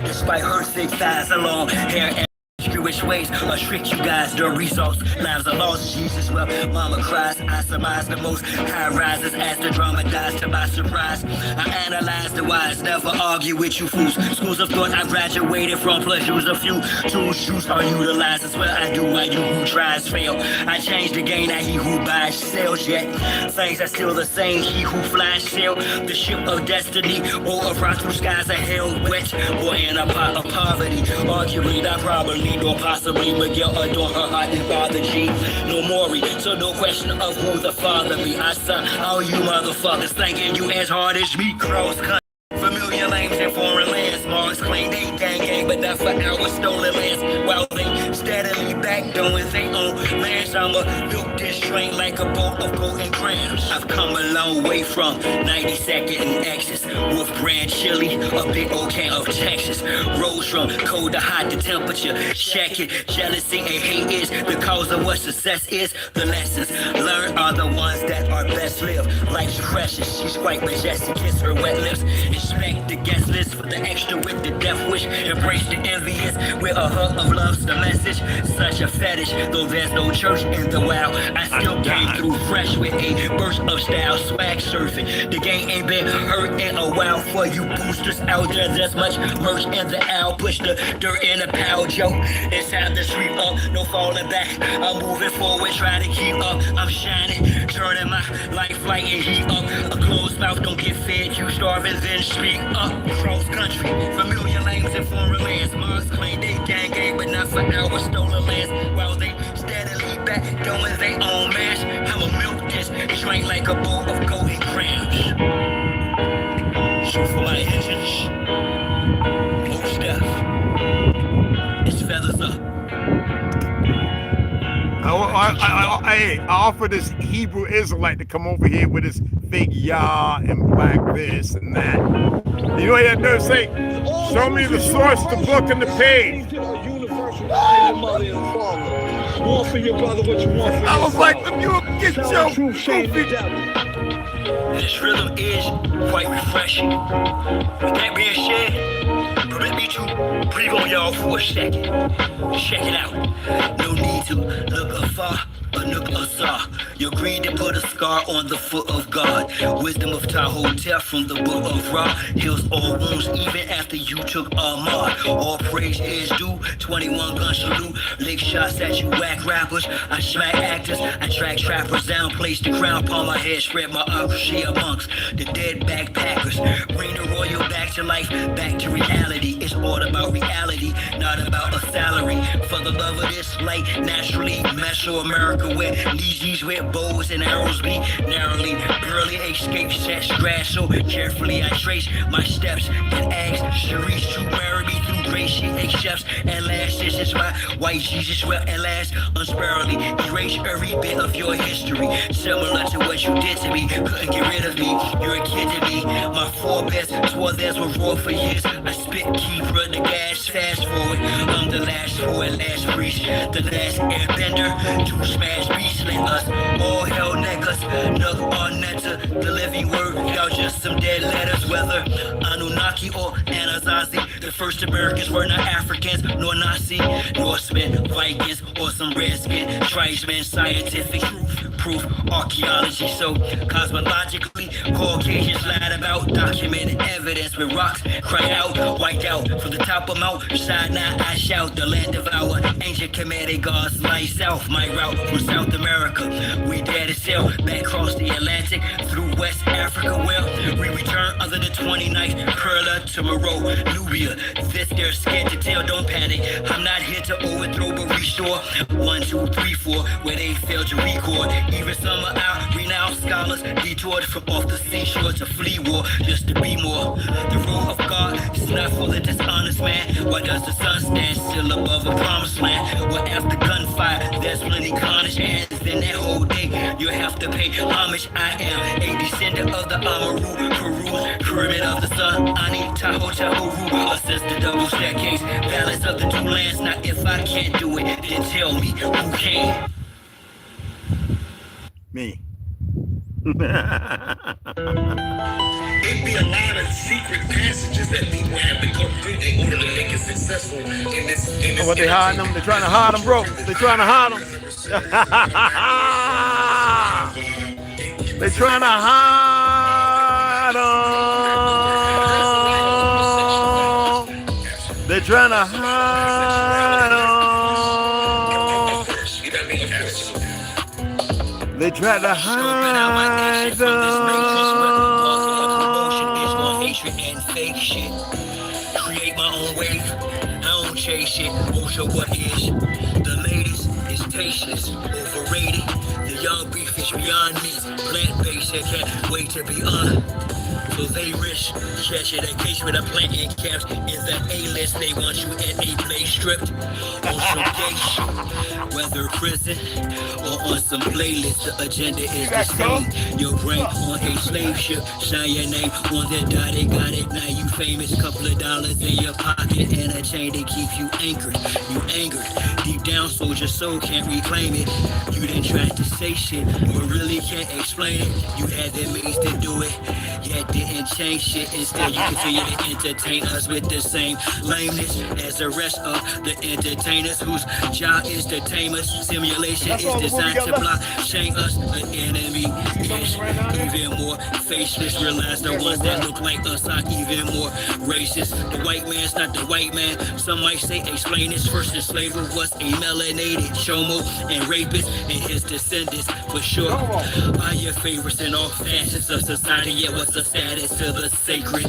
despite her thick thighs and long hair and Jewish ways are trick you guys, the results, lives are lost, Jesus, well, mama cries, I surmise the most high rises as the drama dies to my surprise, I analyze the wise, never argue with you fools, schools of thought I graduated from, plus use a few tools, shoes are utilized as well, I do why you who tries fail, I change the game, not he who buys sells yet, things are still the same, he who flies sail, the ship of destiny, or across through skies are held wet, or in a pot of poverty, arguably I probably or possibly Miguel adore her heart and Father G. No Maury, so no question of who the father be. I son, all you motherfuckers thinking you as hard as me. Cross country, familiar lanes in foreign lands. Mars claim they gang, but not for our stolen lands. While they steadily back doing they own lands, I'ma milk this train like a boat of golden grams. I've come a long way from 92nd and Exes with brand chili, a big old can of Texas. Rose from cold to hot, the temperature check it. Jealousy and hate is the cause of what success is. The lessons learned are the ones that are best lived. Life's precious, she's quite majestic, kiss her wet lips. Expect the guest list for the extra with the death wish. Embrace the envious with a hug of love's the message. Such a fetish, though there's no church in the wild. I still came through fresh with a burst of style, swag surfing. The game ain't been hurt in a while for you boosters out there. There's much merch in the owl. Push the dirt in the pile, Joe. It's time to sweep up, no falling back. I'm moving forward, trying to keep up. I'm shining, turning my life light and heat up. A closed mouth don't get fed, you starving, then speak up. Cross country, familiar lanes and foreign lands. Mars claim they gang, but not for our stolen lands. While they steadily back, doing they own mash. I'ma milk this drink like a bowl of golden grams. Shoot for my engines. Most death. It's feathers up. I offer this Hebrew Israelite to come over here with his fake Yah and black this and that. You know what he had to say? Show me the source, the book, and the page. Want for your brother what you want for I was like, if you get your goofy. This rhythm is quite refreshing. With that being said, permit me to breathe on y'all for a second. Check it out. No need to look afar or look asar. Your greed to put a scar on the foot of God. Wisdom of Tahotep from the book of Ra heals all wounds even after you took Ahmad. All praise is due. 21 gun salute. Lick shots at you whack rappers. I smack actors. I track trappers down. Place the crown upon my head. Spread my accuracy amongst the dead backpackers. Bring the royal back to life, back to reality. It's all about reality, not about a salary. For the love of this light, naturally, Mesoamerica where knees where bows and arrows be. Narrowly, barely escape sets grass. So carefully I trace my steps and ask Sharice to marry me through grace. She accepts and last. This is why white Jesus will at last unsparingly erase every bit of your history. Similar to what you did to me, couldn't get rid of me. You're a kid to me. My forebears swore theirs were raw for years. I spit keeper the gas. Fast forward, I'm the last poet, last priest, the last airbender to smash beats. Let us all hell niggas, nug on netta, the living word. Y'all just some dead letters, whether Anunnaki or Anasazi. The first Americans were not Africans, nor Nazi, Norsemen, Vikings, or some redskin tribesmen. Scientific proof, archaeology. So cosmologically, Caucasians lied about documented evidence with rocks cry out, white out from the top of Mount Sinai. I shout the land of our ancient commanded gods lie south. My route from South America, we dare to sail back across the Atlantic through West Africa. Well, we return under the 29th Perla to Moreau, Nubia. This they're scared to tell, don't panic. I'm not here to overthrow but restore. 1, 2, 3, 4, where they failed to record. Even some of our renowned scholars detoured from off the seashore to flee war just to be more. The rule of God is not for the dishonest man. Why does the sun stand still above a promised land? Well, after gunfire, there's plenty carnage, and then that whole day you have to pay homage. I am a descendant of the Amaru, Peru, pyramid of the sun, Ani, Tahoe, Uru, assist the double staircase, balance of the two lands. Now if I can't do it, then tell me who can. Me. It'd be a lot of secret passages that people have to go through in order to make it successful in this. What they hiding them? They're trying to hide them, bro. They're trying to hide them. They're trying to hide them. They're trying to hide them. They try to hide hatred and fake shit. Create my own wave. I don't chase shit. Also, what is the latest is tasteless, overrated. The young beef is beyond me. Plant-based, I can't wait to be on. So they risk catching a case with a plant in camps in the A-list. They want you in a play stripped on some gay shit. Whether prison or on some playlist, the agenda is the same. Your brain on a slave ship. Shine your name on the dot, it got it. Now you famous. Couple of dollars in your pocket and a chain to keep you anchored. You angered. Deep down, soldier soul can't reclaim it. You didn't try to say shit, but really can't explain it. You had the means to do it, yet didn't change shit. Instead, you continue to entertain us with the same lameness as the rest of the entertainers whose job is to tame us. Simulation is designed to block, shame us. The enemy is even more faceless. Realize the ones that look like us are even more racist. The white man's not the white man. Some might say explain this. First enslaver was a melanated chomo and rapist and his descendants for sure are your favorites in all facets of society. Yet what's the status of the sacred?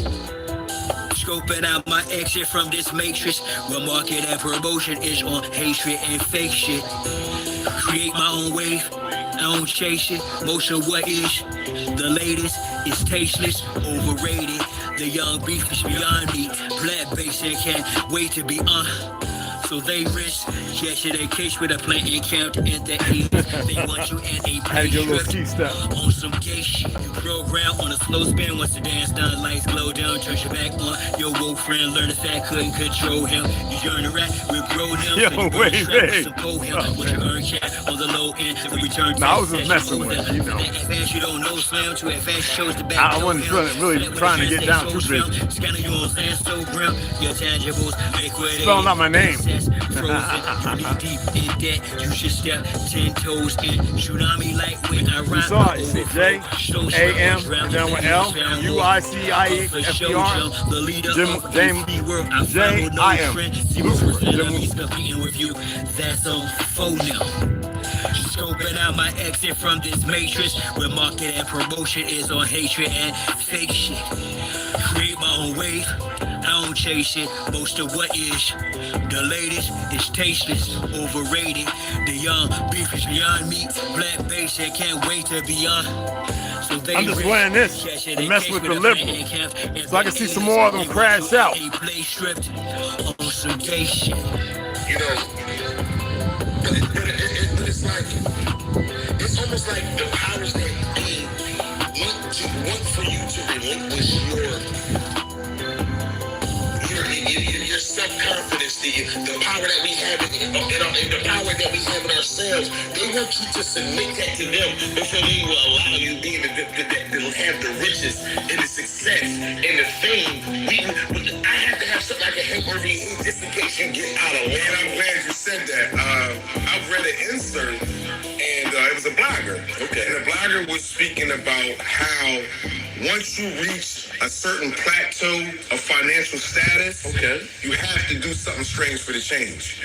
Scoping out my exit from this matrix where market and promotion is on hatred and fake shit. Create my own wave, I don't chase it. Most of what is the latest is tasteless, overrated. The young beef is beyond me. Plant-based and can't wait to be on. So they risk catching a case with a plant encamped in the A. They want you in a play strip on some gay shit. You program on a slow spin. Once the dance done, lights glow down. Turn your back on your woke friend. Learn the fact couldn't control him. You yearn to rap, we grow him. Yo, wait, wait. What you earn cat on the low end. The return I was just messing with it, you know. Advance you don't know, slam to advance shows the back. I wasn't really trying to get down too busy. Scanning you on sand so grim. Your tangibles, liquid. Spelling out my name. Frozen, deep in debt, you should step 10 toes in. Tsunami like when I rhyme. You saw it, you see J-A-M, down with L, U-I-C-I-E-F-E-R, James, J-I-M, review. That's on phone now. Scoping out my exit from this matrix where market and promotion is on hatred and fake shit. Create my own wave, I don't chase it. Most of what is the latest is tasteless, overrated. The young beef is beyond me. Plant-based and can't wait to be on. So I'm just wearing this to mess with the liberals, so I can see some more of them crash out. A play stripped on some gay shit. You know, but it's like, it's almost like the powers that be want for you to relinquish your self-confidence, the power that we have in the power that we have in ourselves. They want you to submit that to them before they will allow you to have the riches and the success and the fame. I have to have something I can hang over your head just in case you get out of line. I'm glad you said that. I've read an insert and it was a blogger. Okay. And the blogger was speaking about how once you reach a certain plateau of financial status, you have to do something strange for the change.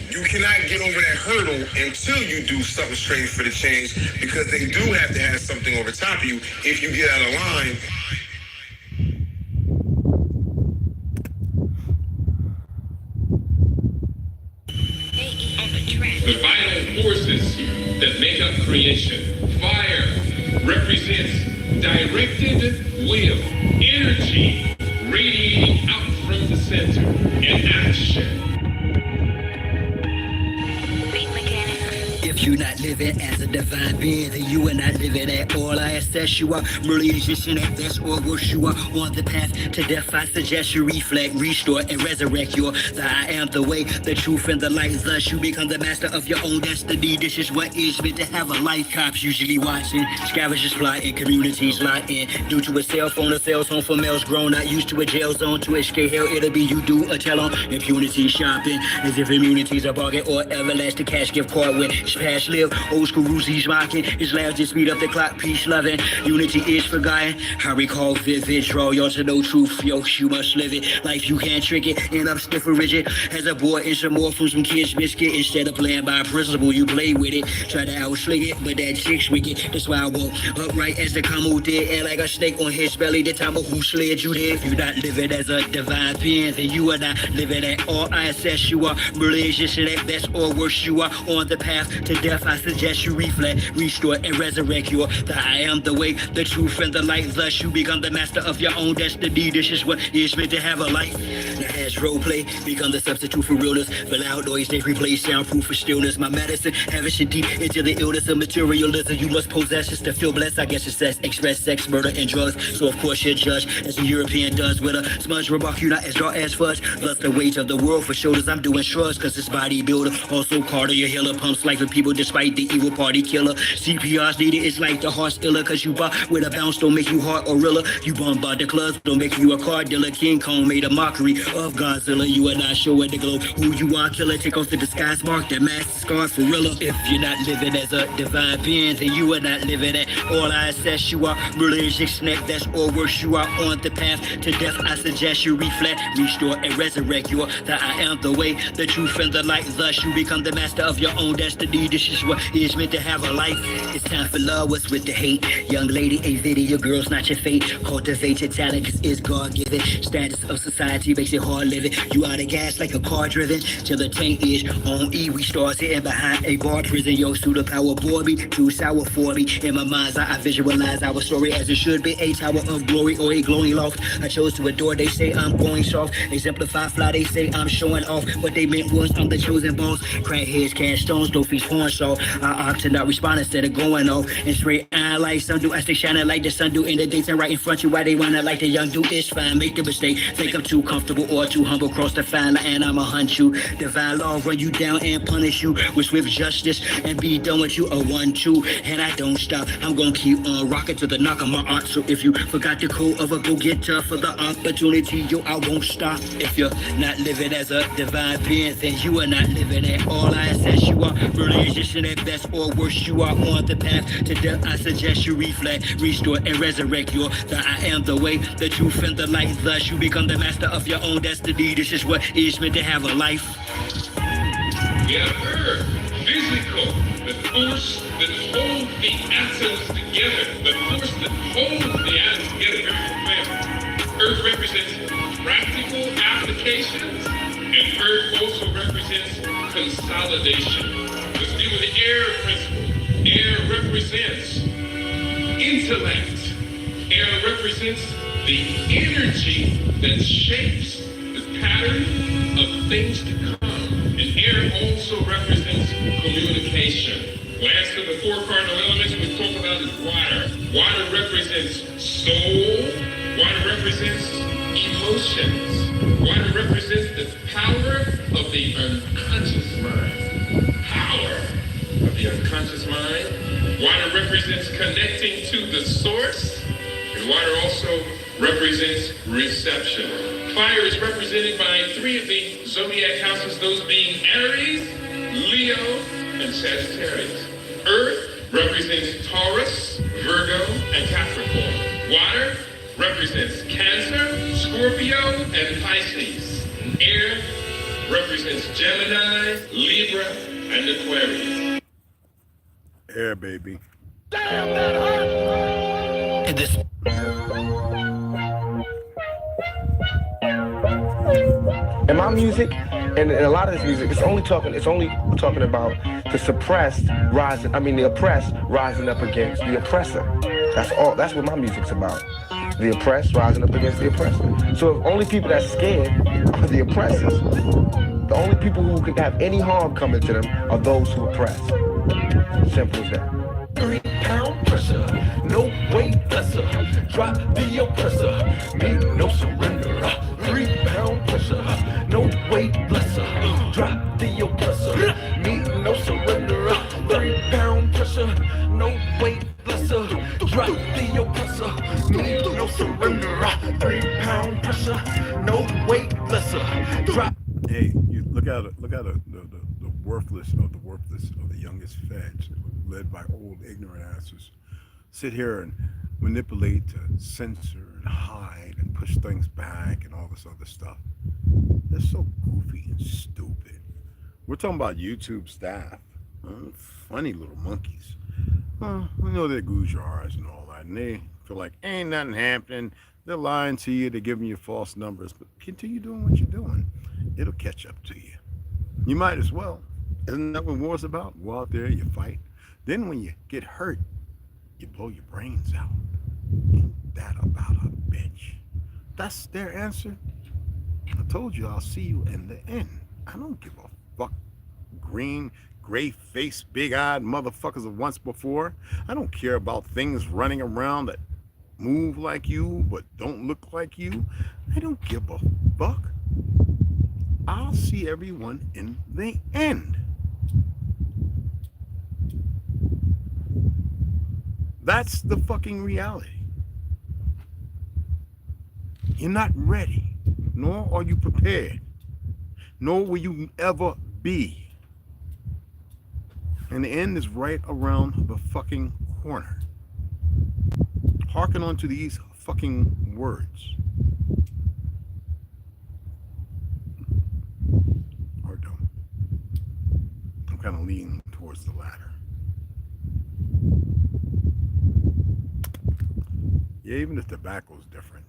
You cannot get over that hurdle until you do something strange for the change, because they do have to have something over top of you if you get out of line. The vital forces that make up creation. Fire represents directed will, energy radiating out from the center, and action. If If you're not living as a divine being, then you are not living at all. I assess you are merely existing at best or worse. You are on the path to death. I suggest you reflect, restore, and resurrect your the I am, the way, the truth, and the light. Thus you become the master of your own destiny. This is what is meant to have a life. Cops usually watching, scavengers plotting, communities lying. Due to a cell phone for males grown, not used to a jail zone. To escape hell, it'll be you do a tell on impunity shopping. As if immunity's a bargain or everlasting cash gift card when past live. Old school rules he's rocking. His labs just speed up the clock, peace loving. Unity is forgotten. I recall vivid, draw y'all to know truth. Yo, you must live it. Life you can't trick it. End up stiff or rigid. As a boy, and some more from some kids biscuit. Instead of playing by principle, you play with it. Try to outsling it, but that chick's wicked. That's why I walk upright as the Kamo did. And like a snake on his belly, the time of who slid you there. If you're not living as a divine being, then you are not living at all. I assess you are merely existing at best or worse. You are on the path to death. I suggest you reflect, restore, and resurrect your the I am, the way, the truth, and the light. Thus you become the master of your own destiny. This is what is meant to have a life. Now as roleplay become the substitute for realness. For loud noise they replace soundproof for stillness. My medicine having shit deep into the illness of materialism. You must possess just to feel blessed. I guess it's sex, express sex, murder, and drugs. So of course you're judged as a European does with a smudge remark. You not as raw as fudge. Thus the weight of the world for shoulders. I'm doing shrugs cause it's bodybuilder. Also cardio healer pumps life with people despite the evil party killer. CPR's needed. It's like the heart's iller cause you bar with a bounce don't make you hard or rilla. You bombard the clubs don't make you a car dealer. King Kong made a mockery of Godzilla. You are not sure at the globe who you are. Killer take off the disguise mark that mask scar for rilla. If you're not living as a divine being, then you are not living at all. I assess you are merely existing at best or worse. You are on the path to death. I suggest you reflect, restore, and resurrect your the I am, the way, the truth, and the light. Thus you become the master of your own destiny. This is what is meant to have a life. It's time for love. What's with the hate? Young lady, a video girl's not your fate. Cultivate your talent cause it's God-given. Status of society makes it hard living. You out of gas like a car driven till the tank is on E. We stars hitting behind a bar prison. Yo, pseudo power bore me, too sour for me. In my mind's eye, I visualize our story as it should be. A tower of glory or a glowing loft. I chose to adore, they say I'm going soft. Exemplify fly, they say I'm showing off. What they meant was I'm the chosen boss. Crackheads, cash stones, don't feast horn so I opt to not respond instead of going off. And straight eye like sun do, I stay shining like the sun do in the daytime right in front you. Why they wanna like the young dude? It's fine, make the mistake. Think I'm too comfortable or too humble. Cross the fine line and I'ma hunt you. Divine law run you down and punish you with swift justice and be done with you a 1-2. And I don't stop, I'm gonna keep on rocking to the knock of my art. So if you forgot the code of a go-getter for the opportunity, yo, I won't stop. If you're not living as a divine being, then you are not living at all. I assess you are really existing at best or worse. You are on the path to death. I suggest you reflect, restore, and resurrect your the I am, the way, the truth, and the light. Thus you become the master of your own destiny. This is what is meant to have a life. We have earth, physical, the force that holds the atoms together, the force that holds the atoms together. Earth represents practical applications, and earth also represents consolidation. Let's deal with the air principle. Air represents intellect. Air represents the energy that shapes the pattern of things to come. And air also represents communication. Last of the 4 cardinal elements we talk about is water. Water represents soul. Water represents emotions. Water represents the power of the unconscious mind. Power of the unconscious mind. Water represents connecting to the source. And water also represents reception. Fire is represented by 3 of the zodiac houses, those being Aries, Leo, and Sagittarius. Earth represents Taurus, Virgo, and Capricorn. Water represents Cancer, Scorpio, and Pisces. Air represents Gemini, Libra, and Aquarius. Air, baby. Damn, that hurt! And this In my music, and a lot of this music, it's only talking about the suppressed rising. The oppressed rising up against the oppressor. That's all. That's what my music's about. The oppressed rising up against the oppressor. So if only people that's scared are the oppressors, the only people who could have any harm coming to them are those who oppress. Simple as that. 3-pound pressure, no weight lesser. Drop the oppressor, meet no surrender. 3-pound pressure, no weight lesser. Drop the oppressor, meet no surrender. 3-pound pressure, no weight lesser. Drop the oppressor, meet no surrender. 3-pound pressure, no weight lesser. Drop. Hey, you look at it. Look at the worthless of the youngest feds, led by old ignorant asses, sit here and manipulate to censor and hide and push things back and all this other stuff. They're so goofy and stupid. We're talking about YouTube staff, funny little monkeys. We know they're goujars and all that, and they feel like ain't nothing happening. They're lying to you. They're giving you false numbers, but continue doing what you're doing. It'll catch up to you. You might as well. Isn't that what war's about? Go out there, you fight. Then when you get hurt, you blow your brains out. Ain't that about a bitch? That's their answer. I told you I'll see you in the end. I don't give a fuck. Green, gray-faced, big-eyed motherfuckers of once before. I don't care about things running around that move like you but don't look like you. I don't give a fuck. I'll see everyone in the end. That's the fucking reality. You're not ready, nor are you prepared, nor will you ever be. And the end is right around the fucking corner. Hearken on to these fucking words. Or don't. I'm kind of leaning towards the latter. Yeah, even the tobacco's different.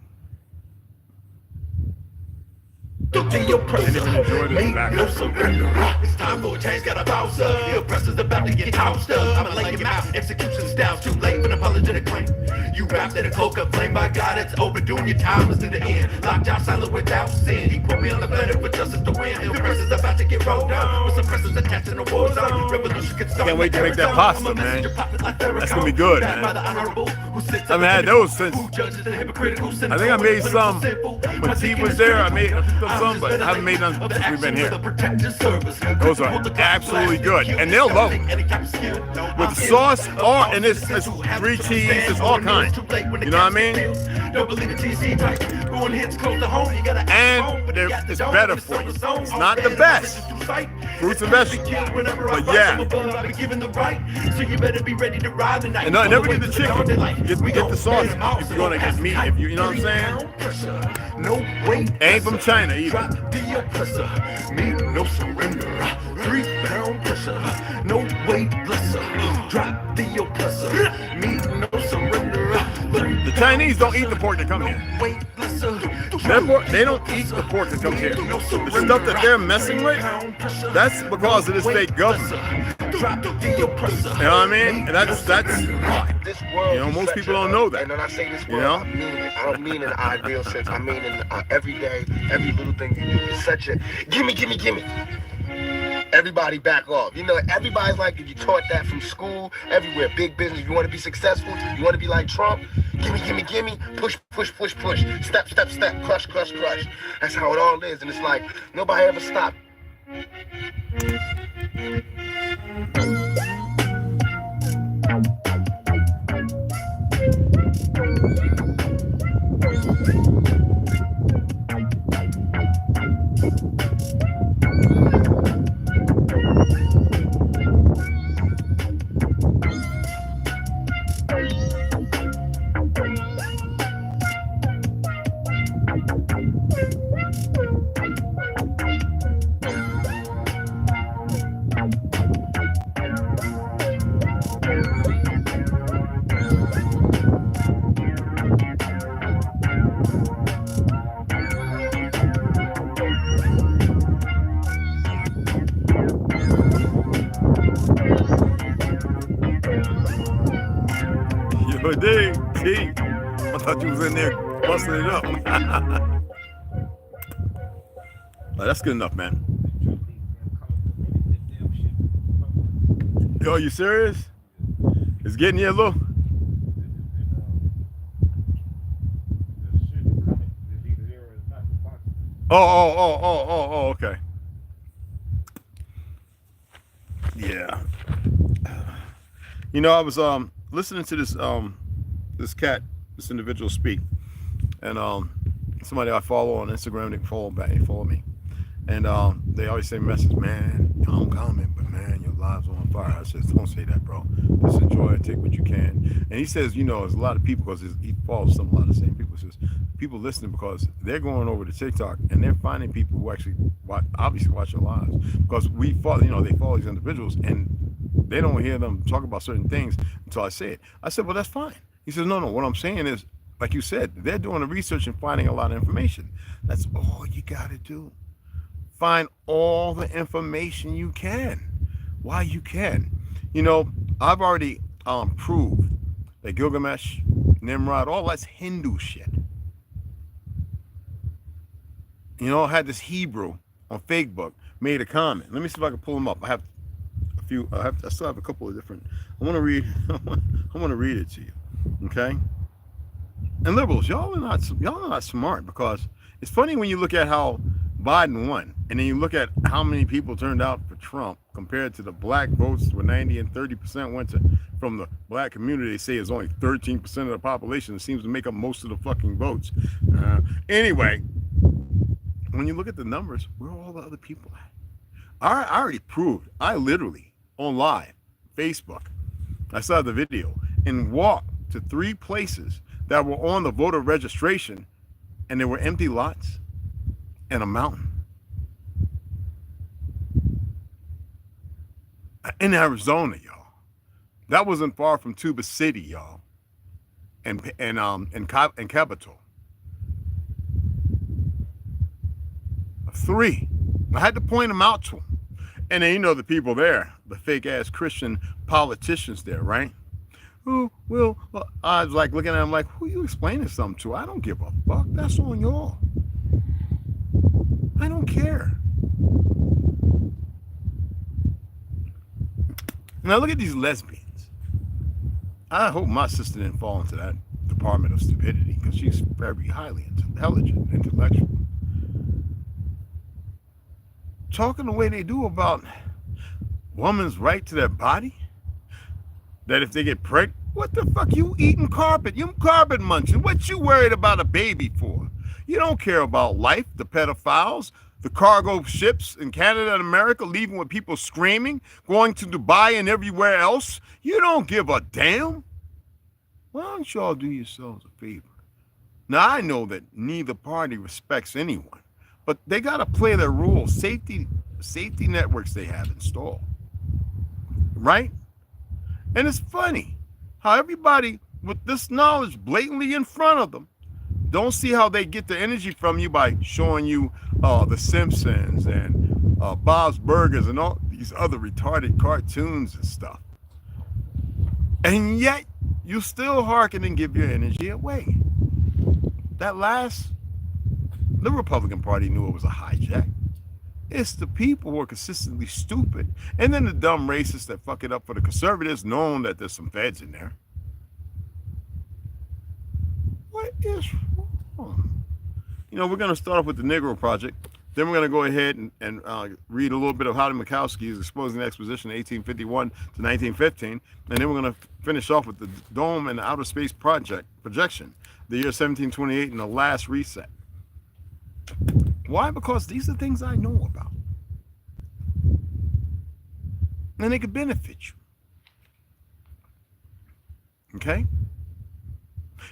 The oppressor, Ain't no surrender. It's time for a change, gotta bounce up. The oppressor's about to get tossed up. I'ma lay him out, execution styles too late for an apologetic claim. You wrapped in a cloak of flame, by God, it's overdue and your time is to the end. Locked out silent without sin. He put me on the planet for justice to win. The oppressor's about to get rolled down. With suppressors attached in the war zone. Revolution can start. Can't wait to make that pasta, man. That's gonna be good, man. I haven't had those since. I think I made some when T was there. I made some, but I haven't made none since we've been here. Those are absolutely good, and they'll love them. With the sauce, and it's 3 cheese, it's all kinds. You know what I mean? And it's better for you. It's not the best. Fruits and vegetables. But yeah. And never get the chicken. Get the sauce if you're gonna get meat. If you know what I'm saying? Ain't from China either. The oppressor, meet no surrender. 3-pound pressure, no weight lesser. Drop the oppressor, meet no surrender. The Chinese don't eat the pork that come here. They don't eat the pork that comes here. The stuff that they're messing with, that's because of this fake government. You know what I mean? And that's This world, you know, most people don't know that. And when I say this world, You know? I mean it. I don't mean in an ideal sense. I mean in every day, every little thing you do. It's such a gimme. Everybody back off. You know, everybody's like, if you taught that from school, everywhere, big business, you want to be successful, you want to be like Trump, gimme, push, step, crush. That's how it all is. And it's like, nobody ever stopped. I thought you was in there busting it up. But that's good enough, man. Yo, you serious? It's getting you a little. Oh, okay. Yeah. You know, I was listening to this this individual speak, and somebody I follow on Instagram, they follow me. And they always say message, man, I don't comment, but man, your lives on fire. I says, don't say that, bro. Just enjoy it, take what you can. And he says, you know, there's a lot of people, because he follows a lot of the same people. Says people listening because they're going over to TikTok and they're finding people who actually obviously watch your lives, because we follow, you know, they follow these individuals and they don't hear them talk about certain things until I say it. I said, well, that's fine. He says, no, what I'm saying is, like you said, they're doing the research and finding a lot of information. That's all you got to do. Find all the information you can while you can. You know, I've already proved that Gilgamesh, Nimrod, all that's Hindu shit. You know, I had this Hebrew on Facebook made a comment. Let me see if I can pull them up. I have a few. I still have a couple of different. I want to read. I want to read it to you. Okay. And liberals, y'all are not smart, because it's funny when you look at how Biden won, and then you look at how many people turned out for Trump compared to the black votes, where 90 and 30% went from the black community. They say it's only 13% of the population that seems to make up most of the fucking votes. Anyway, when you look at the numbers, where are all the other people at? I already proved, I literally, on live, Facebook, I saw the video, and walked to 3 places that were on the voter registration, and there were empty lots and a mountain. In Arizona, y'all. That wasn't far from Tuba City, y'all. And Capitol. 3. I had to point them out to them. And then, you know, the people there, the fake ass Christian politicians there, right? Who will, I was like looking at them like, who you explaining something to? I don't give a fuck. That's on y'all. I don't care. Now look at these lesbians. I hope my sister didn't fall into that department of stupidity, because she's very highly intelligent, intellectual. Talking the way they do about woman's right to their body, that if they get pregnant, what the fuck you eating carpet? You carpet munching. What you worried about a baby for? You don't care about life, the pedophiles, the cargo ships in Canada and America leaving with people screaming, going to Dubai and everywhere else. You don't give a damn. Why don't y'all do yourselves a favor? Now, I know that neither party respects anyone, but they got to play their rules, safety networks they have installed, right? And it's funny how everybody with this knowledge blatantly in front of them don't see how they get the energy from you by showing you The Simpsons and Bob's Burgers and all these other retarded cartoons and stuff. And yet you still hearken and give your energy away. The Republican Party knew it was a hijack. It's the people who are consistently stupid, and then the dumb racists that fuck it up for the conservatives, knowing that there's some feds in there. What is wrong? You know, we're going to start off with the Negro Project. Then we're going to go ahead and read a little bit of Howdy Mikowski's Exposing the Exposition 1851 to 1915. And then we're going to finish off with the Dome and the Outer Space Projection, the year 1728 and the Last Reset. Why? Because these are things I know about. And they could benefit you. Okay?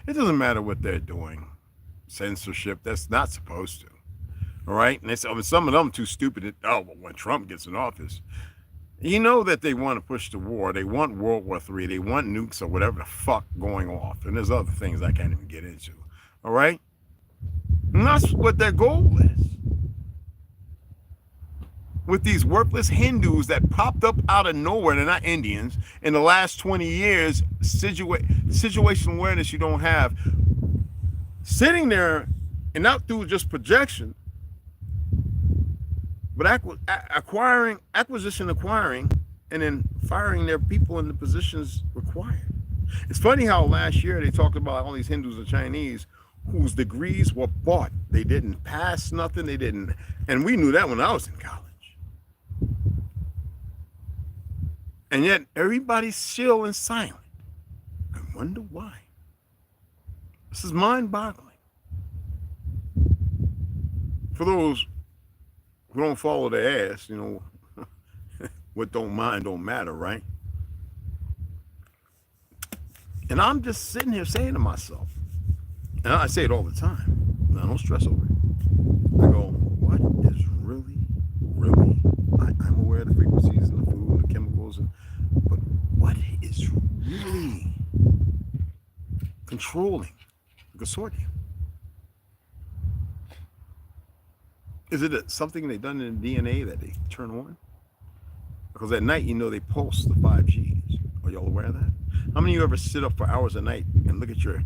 It doesn't matter what they're doing. Censorship, that's not supposed to. All right? And some of them too stupid. Well, when Trump gets in office, you know that they want to push the war. They want World War III. They want nukes or whatever the fuck going off. And there's other things I can't even get into. All right? And that's what their goal is. With these worthless Hindus that popped up out of nowhere, they're not Indians, in the last 20 years, situational awareness you don't have, sitting there and not through just projection, but acquiring and then firing their people in the positions required. It's funny how last year they talked about all these Hindus and Chinese whose degrees were bought. They didn't pass nothing. They didn't. And we knew that when I was in college. And yet everybody's chill and silent. I wonder why. This is mind-boggling. For those who don't follow their ass, you know, what don't mind don't matter, right? And I'm just sitting here saying to myself, and I say it all the time, and I don't stress over it. I go, what is really, I'm aware of the frequencies and the food and the chemicals, but what is really controlling the consortium? Is it something they've done in the DNA that they turn on? Because at night, you know, they pulse the 5Gs. Are y'all aware of that? How many of you ever sit up for hours a night and look at your...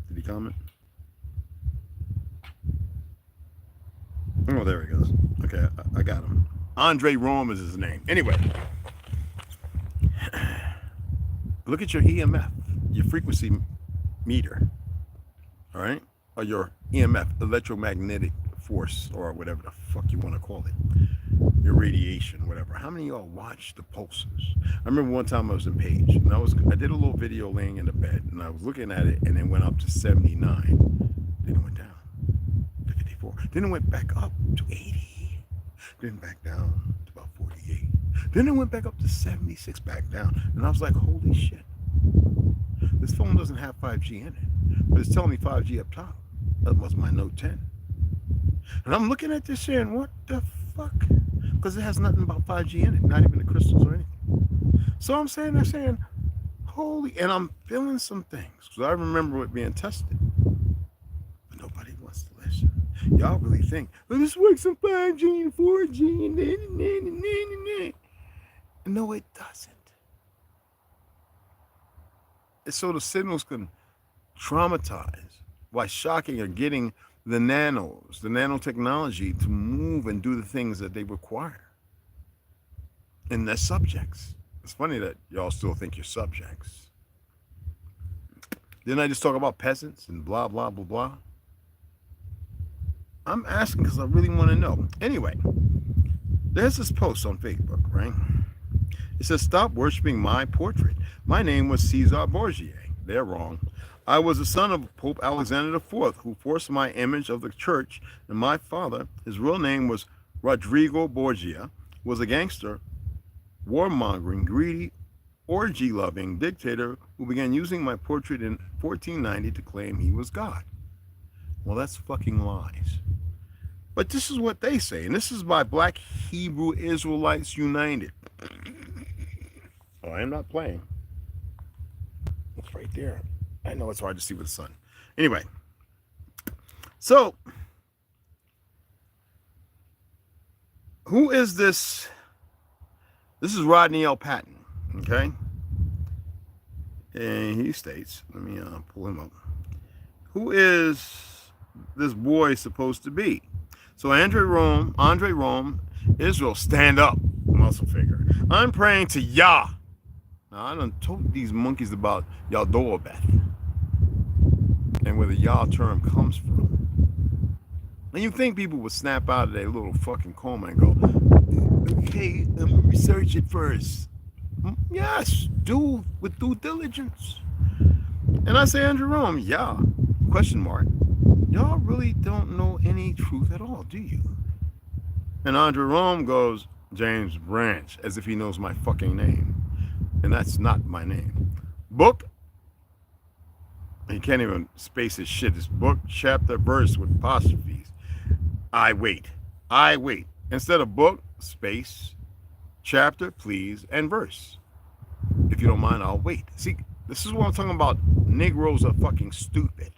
Did he comment? Oh, there he goes. Okay, I got him. Andre Rome is his name. Anyway, look at your EMF, your frequency meter, all right? Or your EMF, electromagnetic force, or whatever the fuck you want to call it. Your radiation, whatever. How many of y'all watch the pulses? I remember one time I was in Page, and I did a little video laying in the bed, and I was looking at it, and it went up to 79. Then it went down to 54. Then it went back up to 80. Then back down to about 48. Then it went back up to 76, back down. And I was like, holy shit. This phone doesn't have 5G in it, but it's telling me 5G up top. That was my Note 10. And I'm looking at this saying, what the fuck? Because it has nothing about 5G in it, not even the crystals or anything. So I'm saying, holy, and I'm feeling some things. Because I remember it being tested. But nobody wants to listen. Y'all really think, well, this works on 5G and 4G and no, it doesn't. It's so the signals can traumatize by shocking or getting the nanos, the nanotechnology to move and do the things that they require in their subjects. It's funny that y'all still think you're subjects. Didn't I just talk about peasants and blah, blah, blah, blah? I'm asking because I really want to know. Anyway, there's this post on Facebook, right? It says, stop worshiping my portrait. My name was Caesar Borgia. They're wrong. I was the son of Pope Alexander IV, who forced my image of the church, and my father, his real name was Rodrigo Borgia, was a gangster, warmongering, greedy, orgy-loving dictator who began using my portrait in 1490 to claim he was God. Well, that's fucking lies. But this is what they say, and this is by Black Hebrew Israelites United. Oh, I am not playing. It's right there. I know it's hard to see with the sun. Anyway, so who is this? This is Rodney L. Patton, okay? And he states, let me pull him up. Who is this boy supposed to be? So Andre Rome, Israel, stand up, muscle figure. I'm praying to Yah. Now, I done told these monkeys about Yahdoabeth and where the Yah term comes from. And you think people would snap out of their little fucking coma and go, okay, let me research it first. Yes, do with due diligence. And I say, Andrew Rome, Yah, question mark. Y'all really don't know any truth at all, do you? And Andrew Rome goes, James Branch, as if he knows my fucking name. And that's not my name. Book. He can't even space his shit. It's book, chapter, verse with apostrophes. I wait. Instead of book, space, chapter, please, and verse. If you don't mind, I'll wait. See, this is what I'm talking about. Negroes are fucking stupid.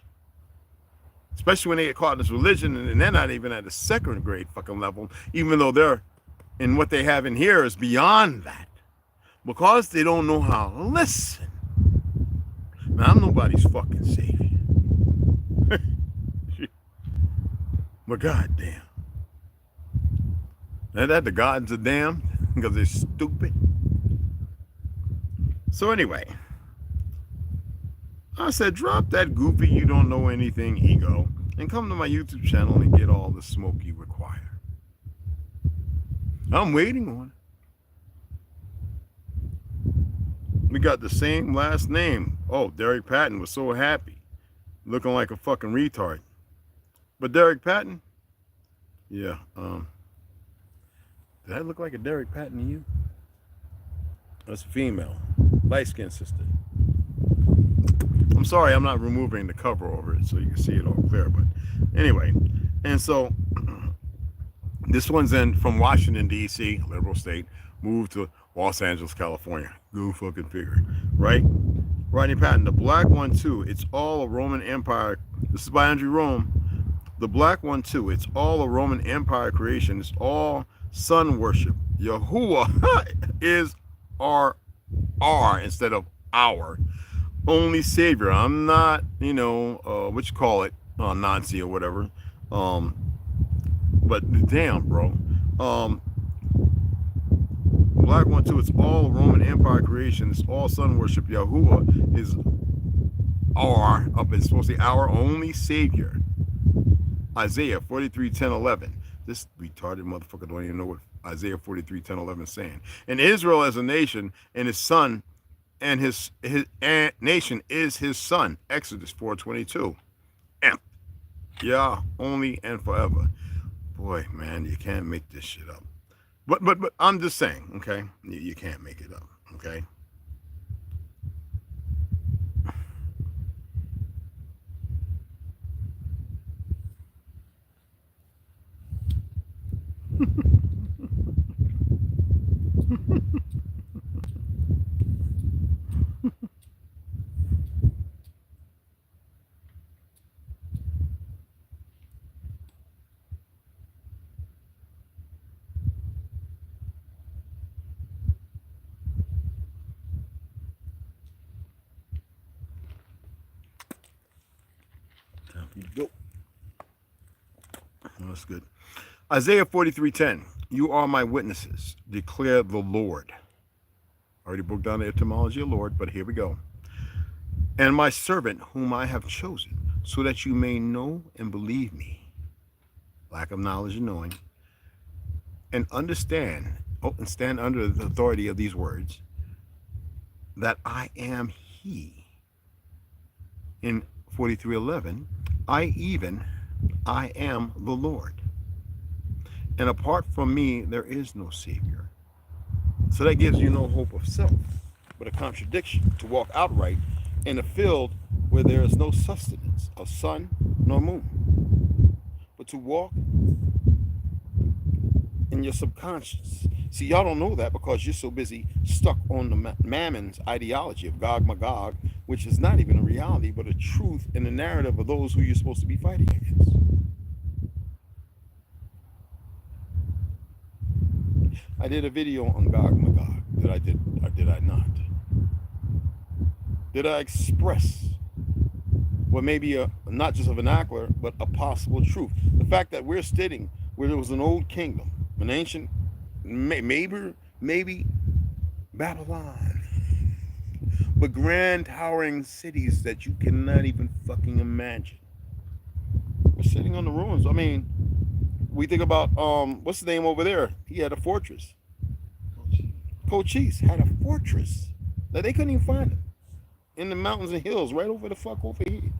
Especially when they get caught in this religion and they're not even at a second grade fucking level, even though they're in what they have in here is beyond that. Because they don't know how to listen. Now, I'm nobody's fucking savior. But goddamn. And that the gods are damned because they're stupid. So anyway, I said, drop that goofy, you don't know anything ego and come to my YouTube channel and get all the smoke you require. I'm waiting on it. We got the same last name. Oh, Derek Patton was so happy, looking like a fucking retard. But Derek Patton, yeah, did I look like a Derek Patton to you? That's a female, light-skinned sister. I'm sorry, I'm not removing the cover over it so you can see it all clear. But anyway, and so this one's in from Washington, D.C., liberal state, moved to Los Angeles, California. Go fucking figure, right? Rodney Patton, the black one too. It's all a Roman Empire. This is by Andrew Rome. The black one too. It's all a Roman Empire creation. It's all sun worship. Yahuwah is our instead of our only savior. I'm not, you know, what you call it, Nazi or whatever. But damn, bro. Black one too. It's all Roman Empire creation. It's all sun worship. Yahuwah is it's supposed to be our only savior. Isaiah 43:10-11. This retarded motherfucker don't even know what Isaiah 43:10-11 is saying. And Israel as a nation and his son and his nation is his son. Exodus 4:22. Yeah, only and forever. Boy, man, you can't make this shit up. But I'm just saying, okay? You can't make it up, okay? Go. That's good. Isaiah 43:10. You are my witnesses, declare the Lord. Already broke down the etymology of Lord, but here we go. And my servant whom I have chosen, so that you may know and believe me. Lack of knowledge and knowing. And understand, and stand under the authority of these words, that I am he. In 43:11, I am the Lord. And apart from me, there is no Savior. So that gives you no hope of self, but a contradiction to walk outright in a field where there is no sustenance of sun nor moon, but to walk in your subconscious. See, y'all don't know that because you're so busy stuck on the Mammon's ideology of Gog Magog, which is not even a reality, but a truth in the narrative of those who you're supposed to be fighting against. I did a video on Gog Magog. Did I not? Did I express what may be not just a vernacular, but a possible truth? The fact that we're sitting where there was an old kingdom, an ancient, maybe Babylon, but grand towering cities that you cannot even fucking imagine. We're sitting on the ruins. I mean, we think about what's the name over there? He had a fortress. Cochise had a fortress that they couldn't even find him in the mountains and hills right over the fuck over here.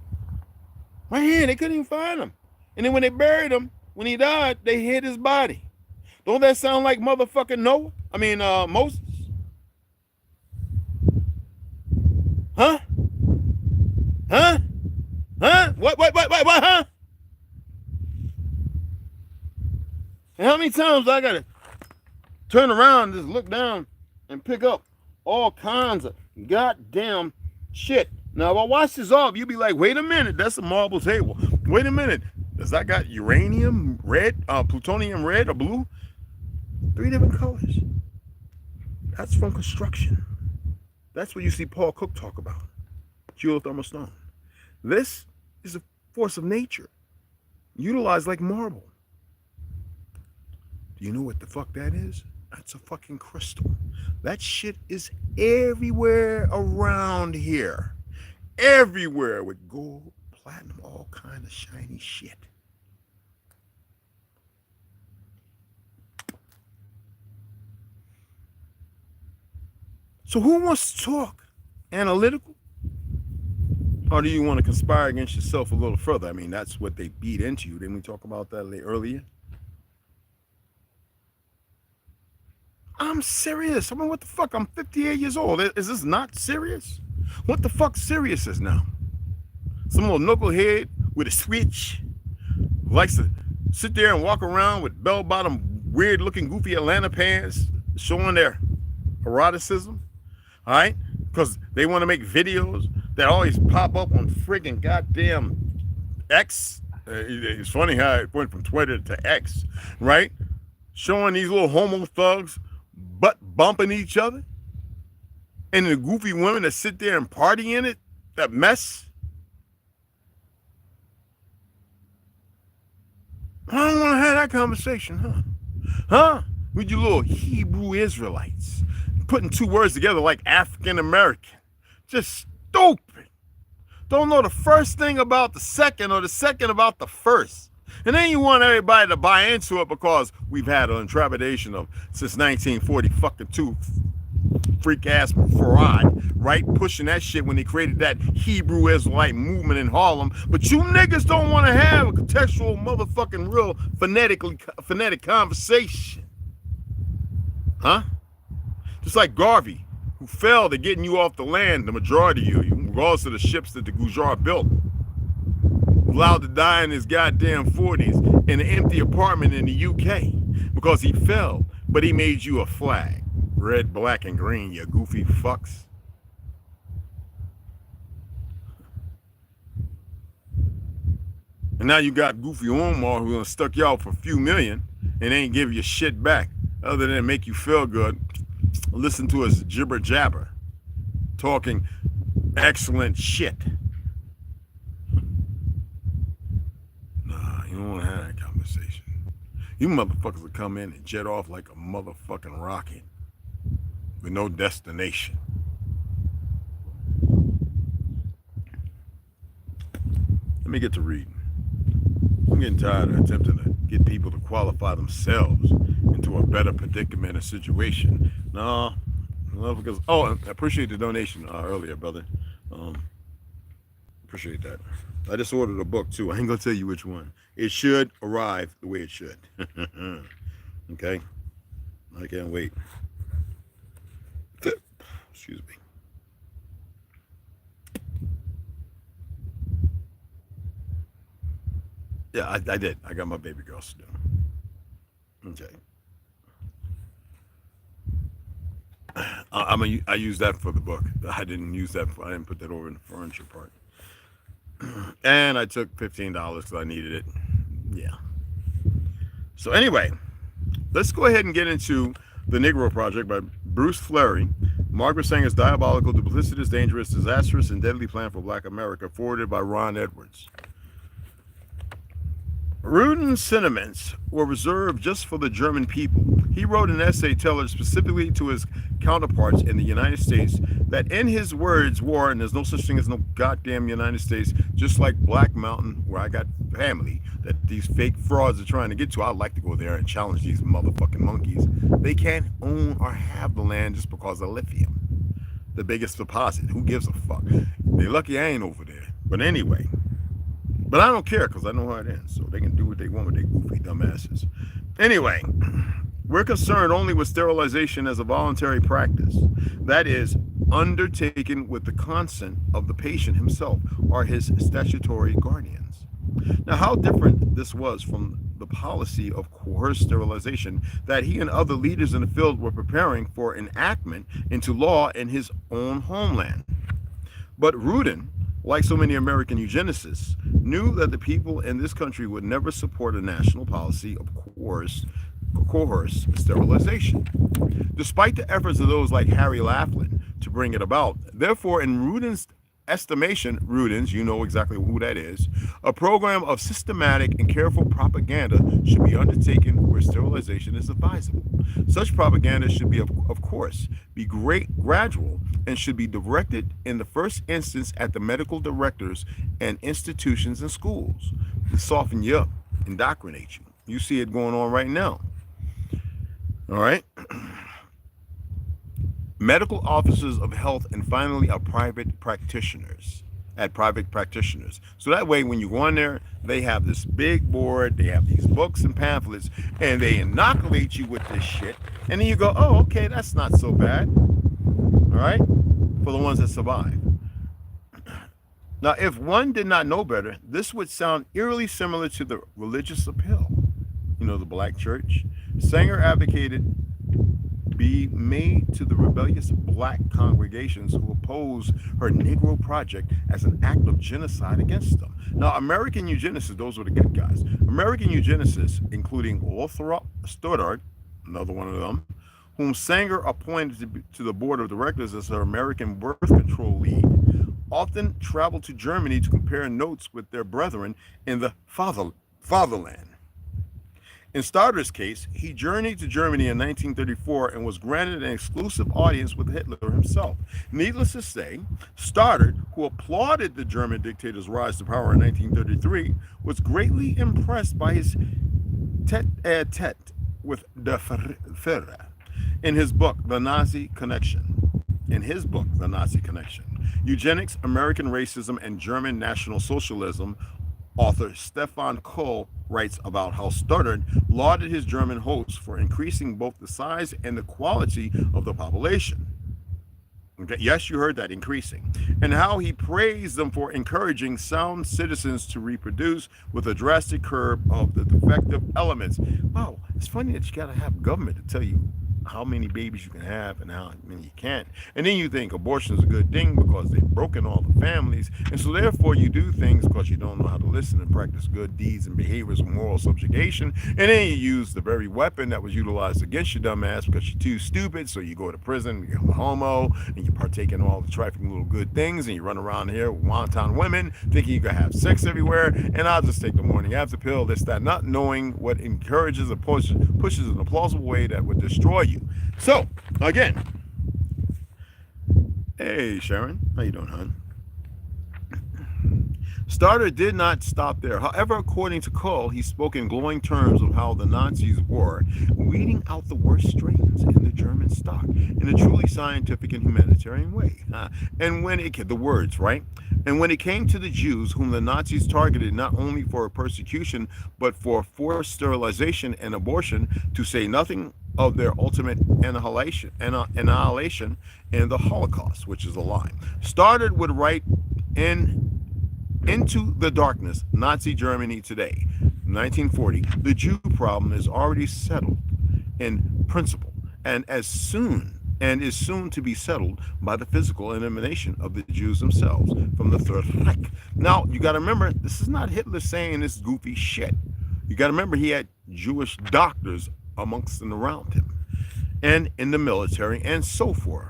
Right here, they couldn't even find him. And then when they buried him, when he died, they hid his body. Don't that sound like motherfucking Noah? I mean, Moses? Huh? Huh? Huh? What, huh? And how many times I gotta turn around and just look down and pick up all kinds of goddamn shit? Now, if I watch this off, you'll be like, wait a minute, that's a marble table. Wait a minute, does that got uranium red, plutonium red or blue? 3 different colors. That's from construction. That's what you see Paul Cook talk about. Geothermal stone. This is a force of nature. utilized like marble. Do you know what the fuck that is? That's a fucking crystal. That shit is everywhere around here. Everywhere with gold, platinum, all kind of shiny shit. So who wants to talk? Analytical? Or do you want to conspire against yourself a little further? I mean, that's what they beat into you. Didn't we talk about that earlier? I'm serious. I mean, what the fuck? I'm 58 years old. Is this not serious? What the fuck serious is now? Some little knucklehead with a switch likes to sit there and walk around with bell-bottom, weird-looking, goofy Atlanta pants showing their eroticism, all right? Because they want to make videos that always pop up on friggin' goddamn X. It's funny how it went from Twitter to X, right? Showing these little homo thugs butt bumping each other, and the goofy women that sit there and party in it, that mess. I don't want to have that conversation, huh? With you little Hebrew Israelites, putting two words together like African American. Just stupid. Don't know the first thing about the second or the second about the first. And then you want everybody to buy into it because we've had an intrepidation of since 1940 fucking two freak ass Farad, right? Pushing that shit when they created that Hebrew Israelite movement in Harlem. But you niggas don't want to have a contextual motherfucking real phonetic conversation. Huh? Just like Garvey, who failed at getting you off the land, the majority of you, regardless of the ships that the Gujar built. Allowed to die in his goddamn 40s in an empty apartment in the UK because he fell, but he made you a flag. Red, black, and green, you goofy fucks. And now you got Goofy Omar who stuck y'all for a few million and ain't give you shit back other than make you feel good. Listen to his jibber jabber talking excellent shit. Nah, you don't want to have that conversation. You motherfuckers will come in and jet off like a motherfucking rocket with no destination. Let me get to reading. I'm getting tired of attempting to get people to qualify themselves into a better predicament or situation. No, because I appreciate the donation earlier, brother. Appreciate that. I just ordered a book too. I ain't gonna tell you which one. It should arrive the way it should. Okay, I can't wait. Excuse me. Yeah, I did. I got my baby girl still. Okay. I use that for the book. I didn't use that. I didn't put that over in the furniture part. And I took $15 because I needed it. Yeah. So anyway, let's go ahead and get into The Negro Project by Bruce Fleury. Margaret Sanger's diabolical, duplicitous, dangerous, disastrous, and deadly plan for Black America, forwarded by Ron Edwards. Rudin's sentiments were reserved just for the German people. He wrote an essay tailored specifically to his counterparts in the United States that, in his words, war, and there's no such thing as no goddamn United States, just like Black Mountain, where I got family, that these fake frauds are trying to get to. I'd like to go there and challenge these motherfucking monkeys. They can't own or have the land just because of lithium, the biggest deposit. Who gives a fuck? They're lucky I ain't over there. But anyway. But I don't care because I know how it ends, so they can do what they want with their goofy dumbasses. Anyway, we're concerned only with sterilization as a voluntary practice. That is, undertaken with the consent of the patient himself or his statutory guardians. Now, how different this was from the policy of coerced sterilization that he and other leaders in the field were preparing for enactment into law in his own homeland. But Rudin, like so many American eugenicists, knew that the people in this country would never support a national policy of coerced sterilization, despite the efforts of those like Harry Laughlin to bring it about. Therefore, in Rudin's estimation, Rudins, you know exactly who that is, a program of systematic and careful propaganda should be undertaken where sterilization is advisable. Such propaganda should be, of course, be gradual and should be directed in the first instance at the medical directors and institutions and schools to soften you up, indoctrinate you. You see it going on right now. All right. Medical officers of health, and finally private practitioners. So that way when you go in there, they have this big board, they have these books and pamphlets, and they inoculate you with this shit. And then you go, oh, okay, that's not so bad. All right? For the ones that survive. Now, if one did not know better, this would sound eerily similar to the religious appeal. You know, the black church. Sanger advocated be made to the rebellious black congregations who oppose her Negro project as an act of genocide against them. Now, American eugenicists, those were the good guys. American eugenicists, including Lothrop Stoddard, another one of them, whom Sanger appointed to the board of directors as her American birth control lead, often traveled to Germany to compare notes with their brethren in the fatherland. In Stoddard's case, he journeyed to Germany in 1934 and was granted an exclusive audience with Hitler himself. Needless to say, Stoddard, who applauded the German dictator's rise to power in 1933, was greatly impressed by his tete-a-tete with the Führer in his book, The Nazi Connection. Eugenics, American Racism, and German National Socialism, author Stefan Kohl writes about how Stoddard lauded his German hosts for increasing both the size and the quality of the population. Okay, yes, you heard that, increasing. And how he praised them for encouraging sound citizens to reproduce with a drastic curb of the defective elements. Wow, it's funny that you gotta have government to tell you how many babies you can have and how many you can't. And then you think abortion is a good thing because they've broken all the families. And so therefore you do things because you don't know how to listen and practice good deeds and behaviors of moral subjugation. And then you use the very weapon that was utilized against your dumb ass because you're too stupid. So you go to prison, you're a homo, and you partake in all the trifling little good things, and you run around here with wanton women thinking you can have sex everywhere. And I'll just take the morning after pill, this, that, not knowing what encourages or pushes in a plausible way that would destroy you. So, again, hey Sharon, how you doing, hon? Stoddard did not stop there. However, according to Kohl, he spoke in glowing terms of how the Nazis were weeding out the worst strains in the German stock in a truly scientific and humanitarian way. And when it the words, right? And when it came to the Jews, whom the Nazis targeted not only for persecution, but for forced sterilization and abortion, to say nothing of their ultimate annihilation in the Holocaust, which is a lie. Stoddard would write Into the Darkness, Nazi Germany Today, 1940, the Jew problem is already settled in principle and is soon to be settled by the physical elimination of the Jews themselves from the Third Reich. Now, you got to remember, this is not Hitler saying this goofy shit. You got to remember he had Jewish doctors amongst and around him and in the military and so forth.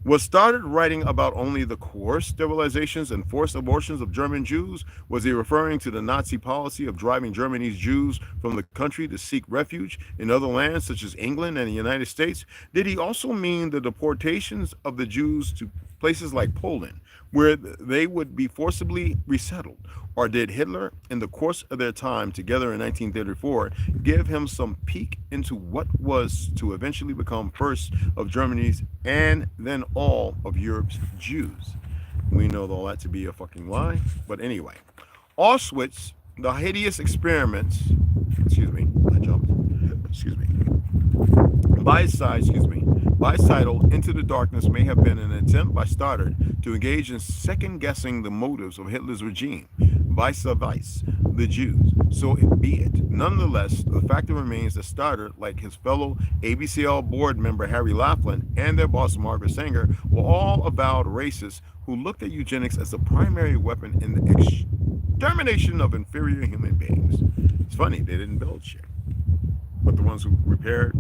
Was Stoddard writing about only the coerced sterilizations and forced abortions of German Jews? Was he referring to the Nazi policy of driving Germany's Jews from the country to seek refuge in other lands such as England and the United States? Did he also mean the deportations of the Jews to places like Poland, where they would be forcibly resettled? Or did Hitler, in the course of their time together in 1934, give him some peek into what was to eventually become first of Germany's and then all of Europe's Jews? We know all that to be a fucking lie, but anyway. Auschwitz, the hideous experiments, Bicidal Into the Darkness may have been an attempt by Stoddard to engage in second-guessing the motives of Hitler's regime, vice the Jews. So it be it. Nonetheless, the fact remains that Stoddard, like his fellow ABCL board member Harry Laughlin and their boss Margaret Sanger, were all avowed racists who looked at eugenics as the primary weapon in the extermination of inferior human beings. It's funny, they didn't build shit. But the ones who repaired,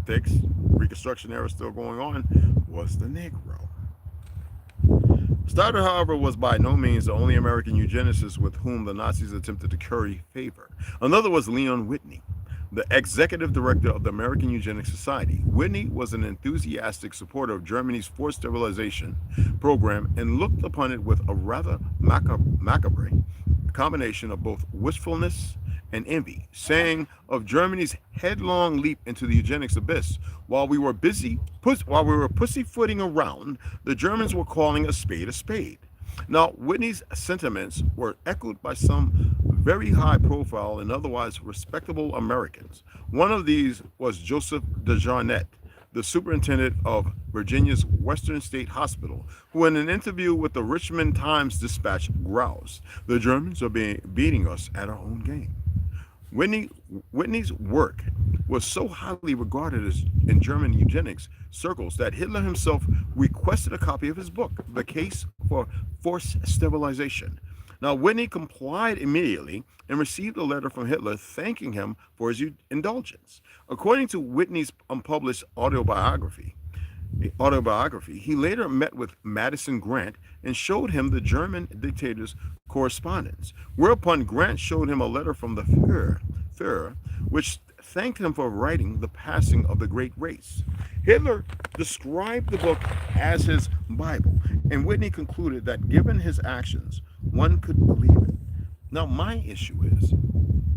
fixed, Reconstruction era still going on, was the Negro. Stoddard, however, was by no means the only American eugenicist with whom the Nazis attempted to curry favor. Another was Leon Whitney, the executive director of the American Eugenics Society. Whitney was an enthusiastic supporter of Germany's forced sterilization program and looked upon it with a rather macabre combination of both wistfulness and envy, saying of Germany's headlong leap into the eugenics abyss, while we were pussyfooting around, the Germans were calling a spade a spade. Now, Whitney's sentiments were echoed by some very high-profile and otherwise respectable Americans. One of these was Joseph DeJarnette, the superintendent of Virginia's Western State Hospital, who in an interview with the Richmond Times-Dispatch groused, "The Germans are beating us at our own game." Whitney's work was so highly regarded in German eugenics circles that Hitler himself requested a copy of his book, The Case for Forced Sterilization. Now, Whitney complied immediately and received a letter from Hitler thanking him for his indulgence. According to Whitney's unpublished autobiography, he later met with Madison Grant and showed him the German dictator's correspondence, whereupon Grant showed him a letter from the Führer, which thanked him for writing The Passing of the Great Race. Hitler described the book as his Bible, and Whitney concluded that given his actions, one could believe it. Now, my issue is,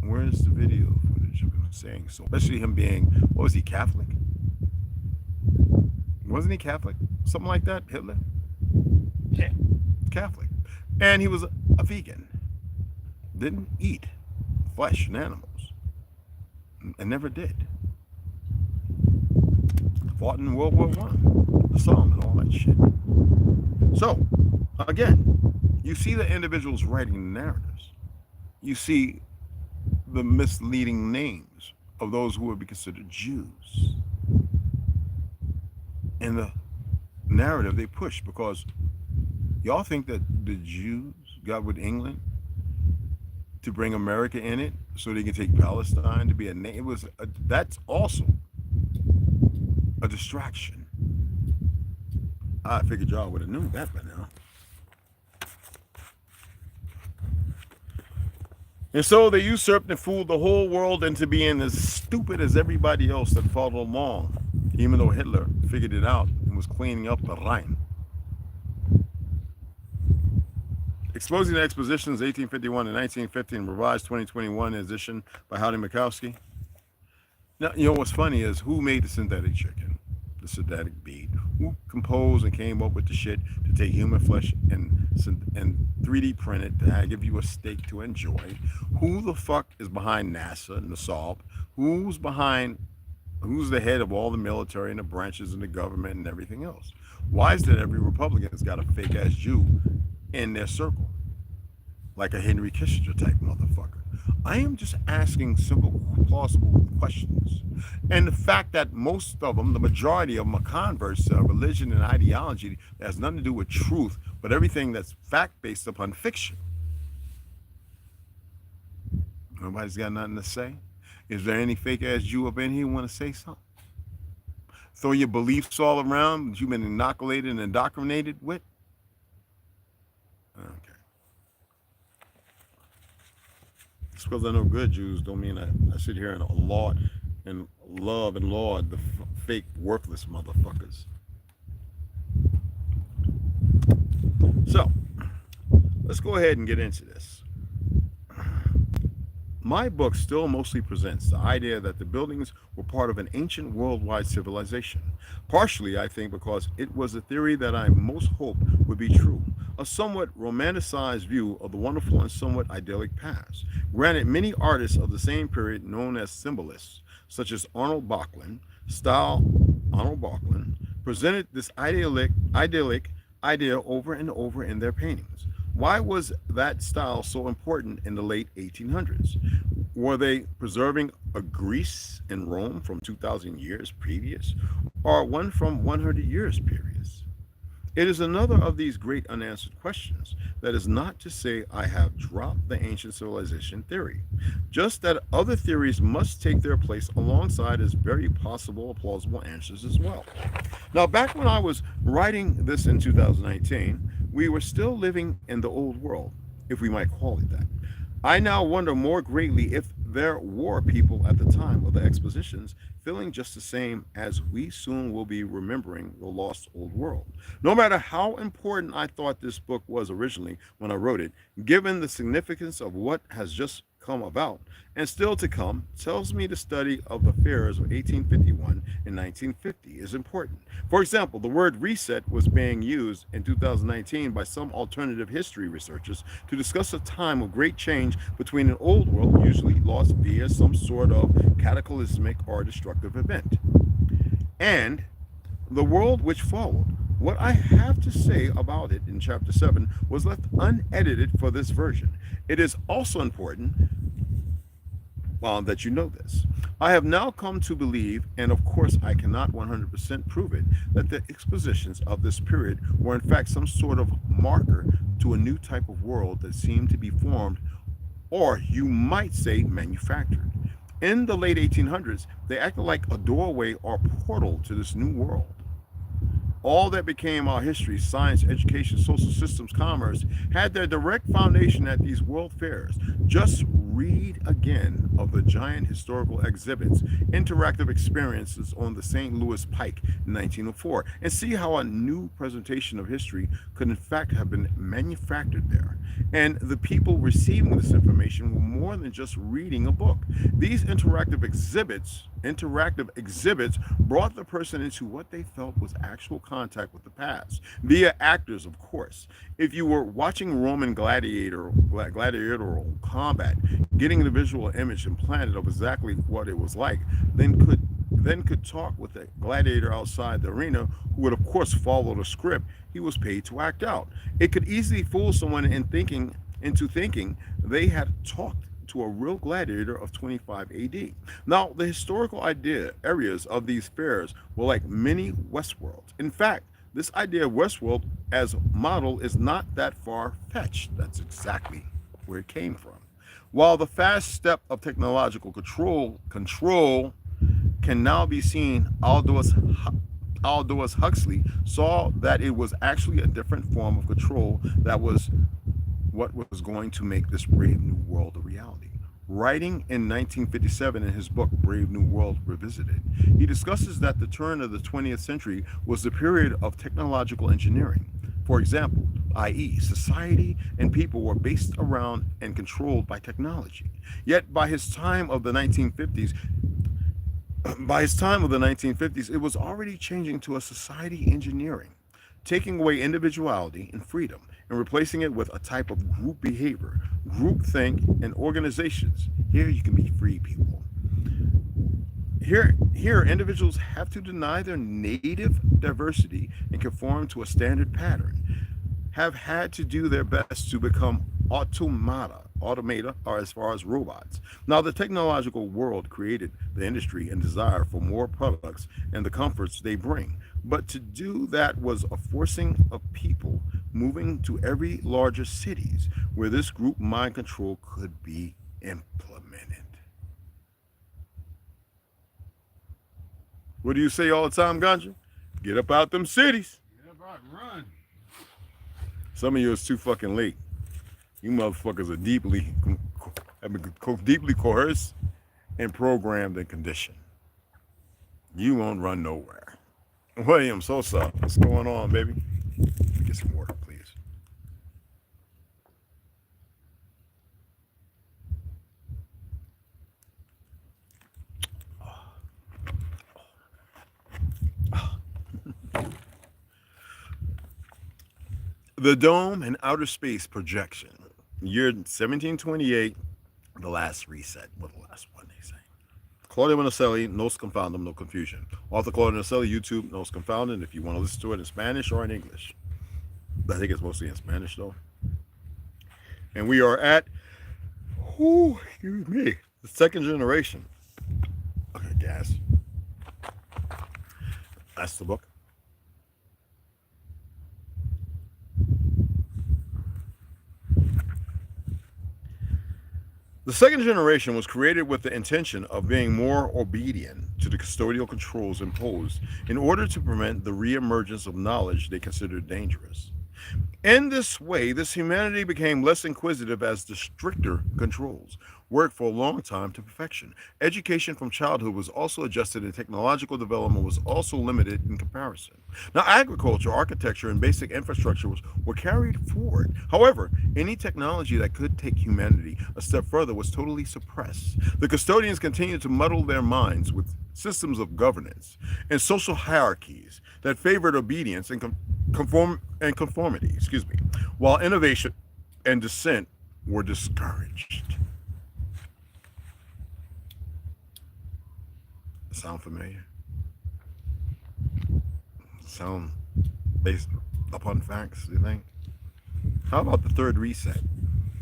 where's the video footage of him saying so? Especially him being, what was he, Catholic? Wasn't he Catholic? Something like that, Hitler? Yeah, Catholic. And he was a vegan. Didn't eat flesh and animals. And never did. Fought in World War I, the Somme and all that shit. So, again, you see the individuals writing the narratives. You see the misleading names of those who would be considered Jews. And the narrative they push, because y'all think that the Jews got with England to bring America in it so they can take Palestine to be a name. That's also a distraction. I figured y'all would have known that by now. And so they usurped and fooled the whole world into being as stupid as everybody else that followed along, even though Hitler figured it out and was cleaning up the Rhine. Exposing the Expositions, 1851 and 1915, revised 2021 edition by Howdy Mikowski. Now, you know what's funny is who made the synthetic chicken, the synthetic bead? Who composed and came up with the shit to take human flesh and 3D print it to give you a steak to enjoy? Who the fuck is behind NASA and the SALT? Who's the head of all the military and the branches and the government and everything else? Why is that every Republican's got a fake ass Jew in their circle, like a Henry Kissinger type motherfucker? I am just asking simple, plausible questions. And the fact that most of them, the majority of them, are converts to religion and ideology that has nothing to do with truth, but everything that's fact-based upon fiction. Nobody's got nothing to say. Is there any fake-ass Jew up in here who want to say something? Throw your beliefs all around that you've been inoculated and indoctrinated with? Okay. Just because I know good Jews don't mean I sit here and laud and love and laud the fake, worthless motherfuckers. So, let's go ahead and get into this. My book still mostly presents the idea that the buildings were part of an ancient worldwide civilization. Partially, I think, because it was a theory that I most hoped would be true, a somewhat romanticized view of the wonderful and somewhat idyllic past. Granted, many artists of the same period, known as symbolists, such as Arnold Böcklin, presented this idyllic idea over and over in their paintings. Why was that style so important in the late 1800s? Were they preserving a Greece and Rome from 2,000 years previous, or one from 100 years previous? It is another of these great unanswered questions. That is not to say I have dropped the ancient civilization theory, just that other theories must take their place alongside as very possible plausible answers as well. Now, back when I was writing this in 2019, we were still living in the old world, if we might call it that. I now wonder more greatly if there were people at the time of the expositions feeling just the same as we soon will be remembering the lost old world. No matter how important I thought this book was originally when I wrote it, given the significance of what has just come about and still to come, tells me the study of the fairs of 1851 and 1950 is important. For example, the word reset was being used in 2019 by some alternative history researchers to discuss a time of great change between an old world usually lost via some sort of cataclysmic or destructive event, and the world which followed. What I have to say about it in chapter 7 was left unedited for this version. It is also important that you know this. I have now come to believe, and of course I cannot 100% prove it, that the expositions of this period were in fact some sort of marker to a new type of world that seemed to be formed, or you might say manufactured. In the late 1800s, they acted like a doorway or portal to this new world. All that became our history, science, education, social systems, commerce, had their direct foundation at these world fairs. Just read again of the giant historical exhibits, interactive experiences on the St. Louis Pike in 1904, and see how a new presentation of history could in fact have been manufactured there. And the people receiving this information were more than just reading a book. These interactive exhibits brought the person into what they felt was actual contact with the past, via actors, of course. If you were watching Roman gladiatorial combat, getting the visual image implanted of exactly what it was like, then could talk with the gladiator outside the arena, who would of course follow the script he was paid to act out. It could easily fool someone into thinking they had talked to a real gladiator of 25 AD. Now, the historical areas of these fairs were like mini Westworlds. In fact, this idea of Westworld as model is not that far-fetched. That's exactly where it came from. While the fast step of technological control can now be seen, Aldous Huxley saw that it was actually a different form of control that was what was going to make this brave new world a reality. Writing in 1957 in his book Brave New World Revisited, he discusses that the turn of the 20th century was the period of technological engineering. For example, i.e., society and people were based around and controlled by technology. Yet by his time of the 1950s, it was already changing to a society engineering, taking away individuality and freedom and replacing it with a type of group behavior, group think, and organizations. Here you can be free, people. Here individuals have to deny their native diversity and conform to a standard pattern, have had to do their best to become automata, or as far as robots. Now, the technological world created the industry and desire for more products and the comforts they bring. But to do that was a forcing of people moving to every larger cities where this group mind control could be implemented. What do you say all the time, Ganja? Get up out them cities. Get up out and run. Some of you is too fucking late. You motherfuckers are deeply coerced and programmed and conditioned. You won't run nowhere. William Sosa, what's going on, baby? Get some water, please. The Dome and Outer Space Projection. Year 1728, the last reset. Well, the last one, they say. Claudio Monicelli, Nos Confoundum, No Confusion. Author Claudio Monicelli, YouTube, Nos Confoundum, if you want to listen to it in Spanish or in English. I think it's mostly in Spanish, though. And we are at, excuse me, the second generation. Okay, gas. That's the book. The second generation was created with the intention of being more obedient to the custodial controls imposed in order to prevent the reemergence of knowledge they considered dangerous. In this way, this humanity became less inquisitive as the stricter controls worked for a long time to perfection. Education from childhood was also adjusted and technological development was also limited in comparison. Now, agriculture, architecture, and basic infrastructure were carried forward. However, any technology that could take humanity a step further was totally suppressed. The custodians continued to muddle their minds with systems of governance and social hierarchies that favored obedience and conformity, while innovation and dissent were discouraged. Sound familiar? Sound based upon facts, you think? How about the third reset?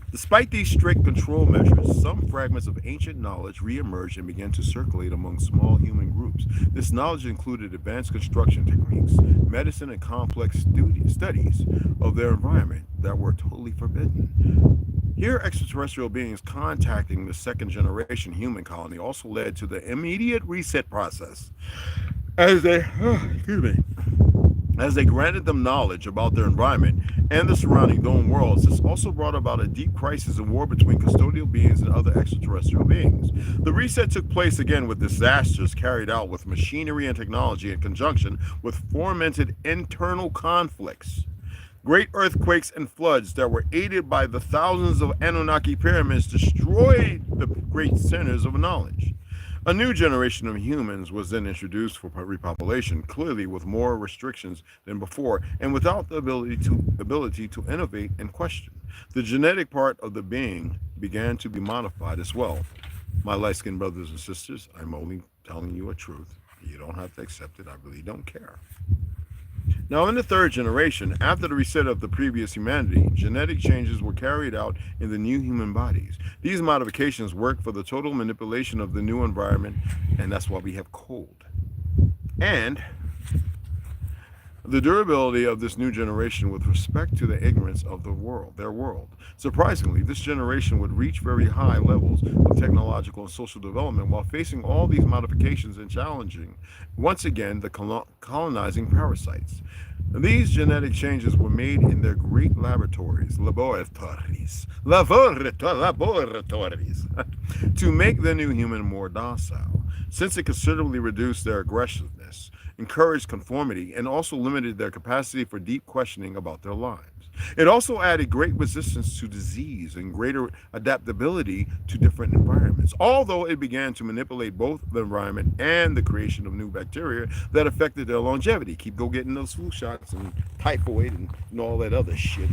Despite these strict control measures, some fragments of ancient knowledge reemerged and began to circulate among small human groups. This knowledge included advanced construction techniques, medicine, and complex studies of their environment that were totally forbidden. Here, extraterrestrial beings contacting the second generation human colony also led to the immediate reset process as they granted them knowledge about their environment and the surrounding known worlds. This also brought about a deep crisis and war between custodial beings and other extraterrestrial beings. The reset took place again with disasters carried out with machinery and technology in conjunction with fomented internal conflicts. Great earthquakes and floods that were aided by the thousands of Anunnaki pyramids destroyed the great centers of knowledge. A new generation of humans was then introduced for repopulation, clearly with more restrictions than before, and without the ability to innovate and question. The genetic part of the being began to be modified as well. My light-skinned brothers and sisters, I'm only telling you a truth. You don't have to accept it. I really don't care. Now, in the third generation, after the reset of the previous humanity, genetic changes were carried out in the new human bodies. These modifications worked for the total manipulation of the new environment, and that's why we have cold. And the durability of this new generation with respect to the ignorance of their world. Surprisingly, this generation would reach very high levels of technological and social development while facing all these modifications and challenging, once again, the colonizing parasites. These genetic changes were made in their great laboratories to make the new human more docile, since it considerably reduced their aggressiveness, encouraged conformity, and also limited their capacity for deep questioning about their lives. It also added great resistance to disease and greater adaptability to different environments, although it began to manipulate both the environment and the creation of new bacteria that affected their longevity. Keep getting those flu shots and typhoid and all that other shit.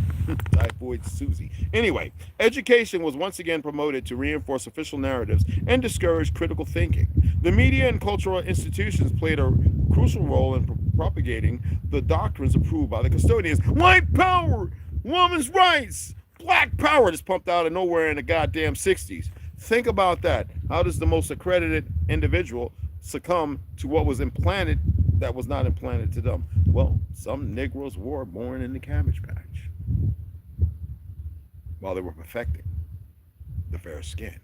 Typhoid Susie. Anyway, education was once again promoted to reinforce official narratives and discourage critical thinking. The media and cultural institutions played a crucial role in propagating the doctrines approved by the custodians. White power, women's rights, black power just pumped out of nowhere in the goddamn 60s. Think about that. How does the most accredited individual succumb to what was implanted that was not implanted to them? Well, some Negroes were born in the Cabbage Patch while they were perfecting the fair skin.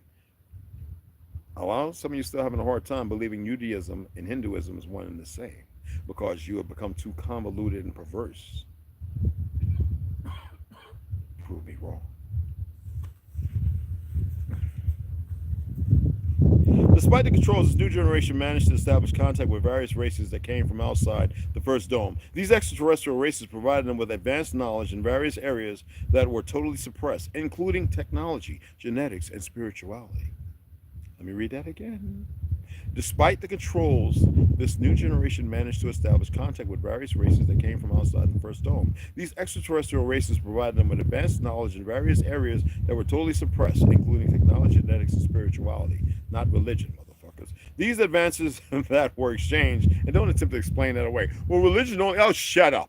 Well, some of you still having a hard time believing Judaism and Hinduism is one and the same because you have become too convoluted and perverse. Prove me wrong. Despite the controls, this new generation managed to establish contact with various races that came from outside the first dome. These extraterrestrial races provided them with advanced knowledge in various areas that were totally suppressed, including technology, genetics, and spirituality. Let me read that again. Despite the controls, this new generation managed to establish contact with various races that came from outside the first dome. These extraterrestrial races provided them with advanced knowledge in various areas that were totally suppressed, including technology, genetics, and spirituality, not religion, motherfuckers. These advances that were exchanged, and don't attempt to explain that away. Well, religion only, oh, shut up.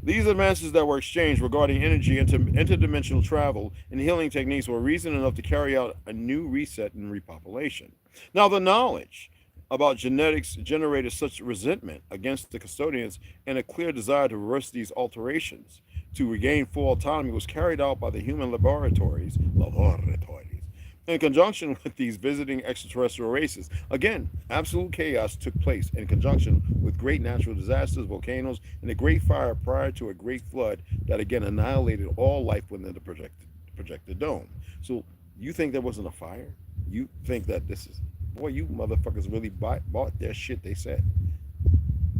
These advances that were exchanged regarding energy, interdimensional travel, and healing techniques were reason enough to carry out a new reset and repopulation. Now, the knowledge about genetics generated such resentment against the custodians, and a clear desire to reverse these alterations to regain full autonomy was carried out by the human laboratories, In conjunction with these visiting extraterrestrial races, again, absolute chaos took place in conjunction with great natural disasters, volcanoes, and a great fire prior to a great flood that again annihilated all life within the projected dome. So you think there wasn't a fire? You think that this is, boy, you motherfuckers really bought their shit they said.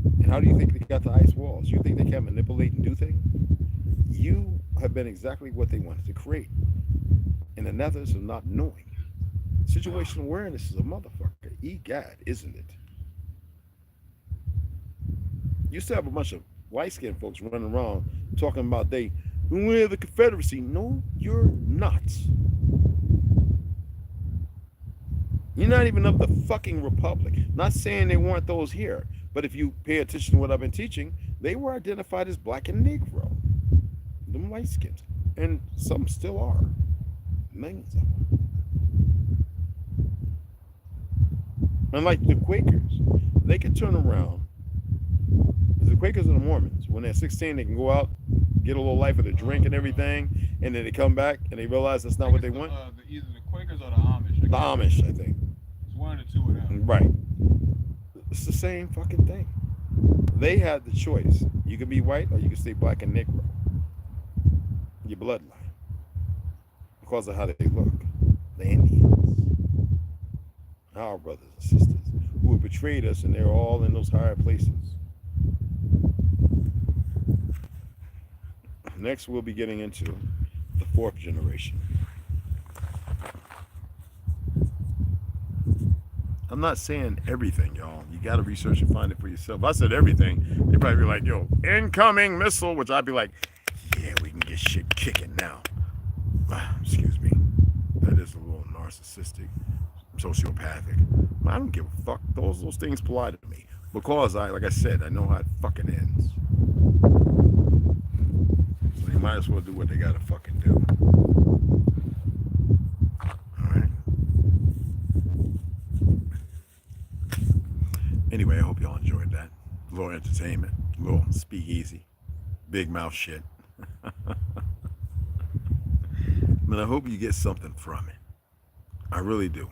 And how do you think they got the ice walls? You think they can manipulate and do things? You have been exactly what they wanted to create. And the nethers of not knowing. Situational awareness is a motherfucker. Egad, isn't it? You still have a bunch of light-skinned folks running around talking about we're the Confederacy. No, you're not. You're not even of the fucking Republic. Not saying they weren't those here, but if you pay attention to what I've been teaching, they were identified as black and Negro. Them light-skins. And some still are. Millions of them. Unlike the Quakers, they can turn around. The Quakers and the Mormons, when they're 16, they can go out, get a little life of the drink and everything, and then they come back and they realize that's not what they want. Either the Quakers or the Amish. The Amish, I think. It's one of the two of them. Right. It's the same fucking thing. They had the choice. You can be white or you can stay black and Negro. Your bloodline. Because of how they look. The Indians. Our brothers and sisters who have betrayed us, and they're all in those higher places. Next, we'll be getting into the fourth generation. I'm not saying everything, y'all. You got to research and find it for yourself. If I said everything, they'd probably be like, yo, incoming missile, which I'd be like, yeah, we can get shit kicking now. Excuse me. That is a little narcissistic, sociopathic. I don't give a fuck. Those things apply to me. Because, like I said, I know how it fucking ends. So they might as well do what they got to fucking do. Alright? Anyway, I hope y'all enjoyed that. A little entertainment. A little speakeasy. Big mouth shit. But I hope you get something from it. I really do.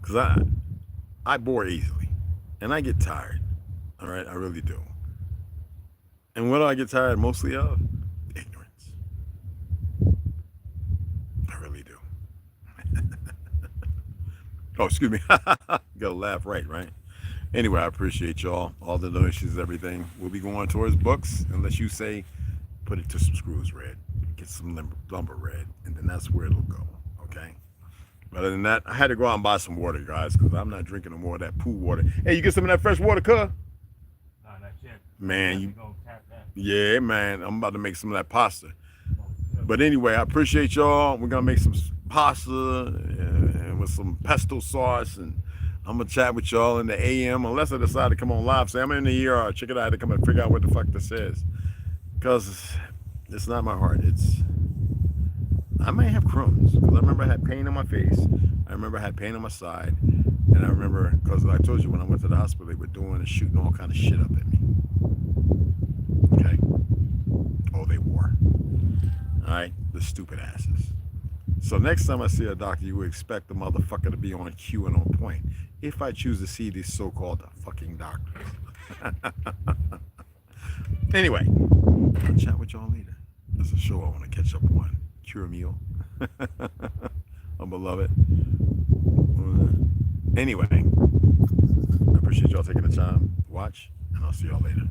Because I bore easily. And I get tired. All right? I really do. And what do I get tired mostly of? Ignorance. I really do. Oh, excuse me. Gotta laugh right? Anyway, I appreciate y'all. All the donations, everything. We'll be going towards books unless you say, put it to some screws red. Get some lumber red. And then that's where it'll go. Okay? But other than that, I had to go out and buy some water, guys, because I'm not drinking no more of that pool water. Hey, you get some of that fresh water, cuz? No, not yet. Man, you... Go tap that. Yeah, man. I'm about to make some of that pasta. But anyway, I appreciate y'all. We're going to make some pasta and with some pesto sauce. And I'm going to chat with y'all in the AM, unless I decide to come on live. Say, I'm in the ER. Check it out to come and figure out what the fuck this is. Because it's not my heart. I may have Crohn's, because I remember I had pain on my face. I remember I had pain on my side. And I remember, because I told you when I went to the hospital, they were doing and shooting all kind of shit up at me. Okay? Oh, they were. All right? The stupid asses. So next time I see a doctor, you would expect the motherfucker to be on cue and on point. If I choose to see these so-called fucking doctors. Anyway, I'll chat with y'all later. There's a show I want to catch up on. Cure meal. I'm beloved. Anyway, I appreciate y'all taking the time to watch, and I'll see y'all later.